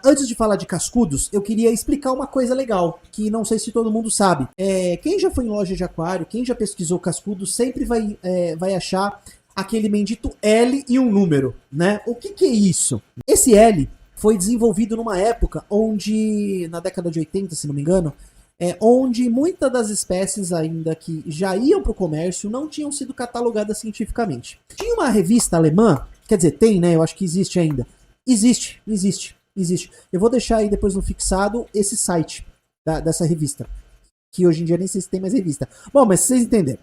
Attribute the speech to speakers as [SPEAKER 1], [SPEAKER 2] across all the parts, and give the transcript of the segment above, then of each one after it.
[SPEAKER 1] Antes de falar de cascudos, eu queria explicar uma coisa legal, que não sei se todo mundo sabe. Quem já foi em loja de aquário, quem já pesquisou cascudos, sempre vai achar aquele bendito L e um número, né? O que é isso? Esse L foi desenvolvido numa época onde, na década de 80, se não me engano, onde muitas das espécies ainda que já iam para o comércio não tinham sido catalogadas cientificamente. Tinha uma revista alemã, quer dizer, tem, né? Eu acho que existe ainda. Existe. Eu vou deixar aí depois no fixado esse site dessa revista. Que hoje em dia nem sei se tem mais revista. Bom, mas vocês entenderam.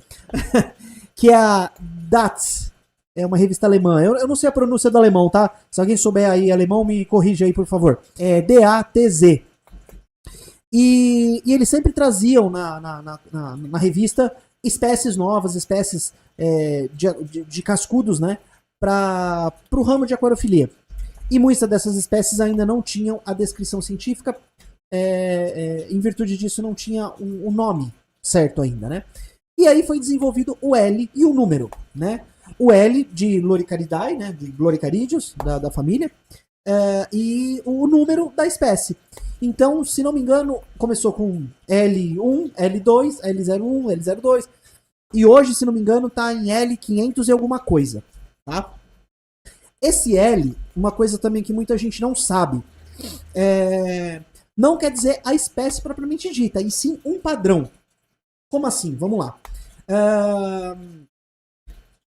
[SPEAKER 1] Que é a DATS. É uma revista alemã. Eu não sei a pronúncia do alemão, tá? Se alguém souber aí alemão, me corrija aí, por favor. É DATZ. E eles sempre traziam na revista espécies novas, espécies de cascudos, né? Para o ramo de aquariofilia. E muitas dessas espécies ainda não tinham a descrição científica, em virtude disso não tinha o nome certo ainda, né? E aí foi desenvolvido o L e o número, né? O L de Loricaridae, né? De Loricaridius, da família, e o número da espécie. Então, se não me engano, começou com L1, L2, L01, L02, e hoje, se não me engano, tá em L500 e alguma coisa, tá? Esse L, uma coisa também que muita gente não sabe, não quer dizer a espécie propriamente dita, e sim um padrão. Como assim? Vamos lá.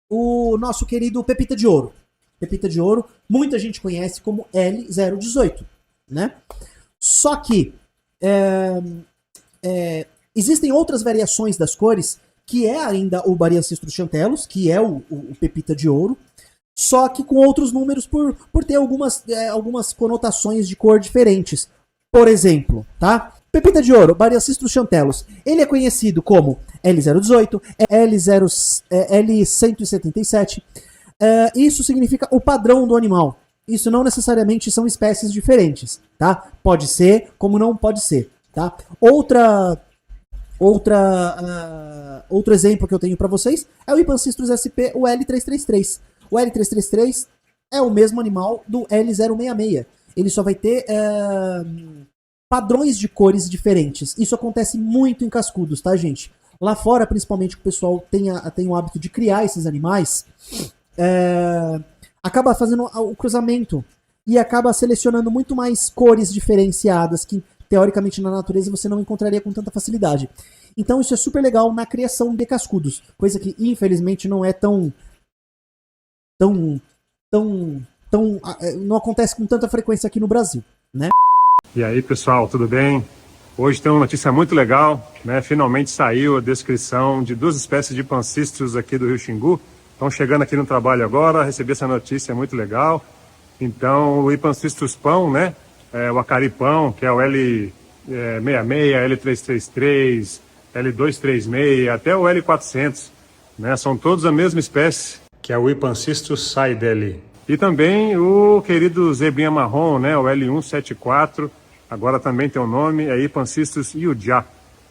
[SPEAKER 1] O nosso querido Pepita de Ouro. Pepita de Ouro, muita gente conhece como L018, né? Só que existem outras variações das cores, que é ainda o Bariancistros Chantellus, que é o Pepita de Ouro, só que com outros números por ter algumas conotações de cor diferentes. Por exemplo, tá? Pepita de Ouro, Bariancistros Chantellus, ele é conhecido como L018, L177. Isso significa o padrão do animal. Isso não necessariamente são espécies diferentes, tá? Pode ser, como não pode ser, tá? Outro exemplo que eu tenho para vocês é o Ipancistros SP, o L333. O L333 é o mesmo animal do L066. Ele só vai ter padrões de cores diferentes. Isso acontece muito em cascudos, tá, gente? Lá fora, principalmente, que o pessoal tem o hábito de criar esses animais, acaba fazendo o cruzamento e acaba selecionando muito mais cores diferenciadas que, teoricamente, na natureza você não encontraria com tanta facilidade. Então isso é super legal na criação de cascudos, coisa que, infelizmente, não é não acontece com tanta frequência aqui no Brasil, né?
[SPEAKER 2] E aí, pessoal, tudo bem? Hoje tem uma notícia muito legal, né? Finalmente saiu a descrição de 2 espécies de pancistros aqui do Rio Xingu. Estão chegando aqui no trabalho agora, recebi essa notícia, é muito legal. Então, o Ipancistros pão, né? O acaripão, que é o L66, L333, L236, até o L400, né? São todos a mesma espécie, que é o Ipancistros saidelli. E também o querido zebrinha marrom, né? O L174, agora também tem o nome, é Ipancistros iujá.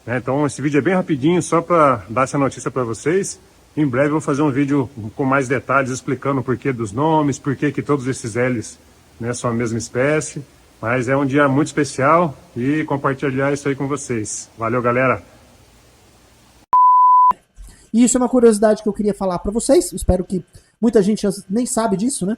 [SPEAKER 2] Então esse vídeo é bem rapidinho, só para dar essa notícia para vocês. Em breve eu vou fazer um vídeo com mais detalhes explicando o porquê dos nomes, porquê que todos esses L's, né, são a mesma espécie. Mas é um dia muito especial e compartilhar isso aí com vocês. Valeu, galera!
[SPEAKER 1] E isso é uma curiosidade que eu queria falar para vocês. Espero que muita gente nem sabe disso, né?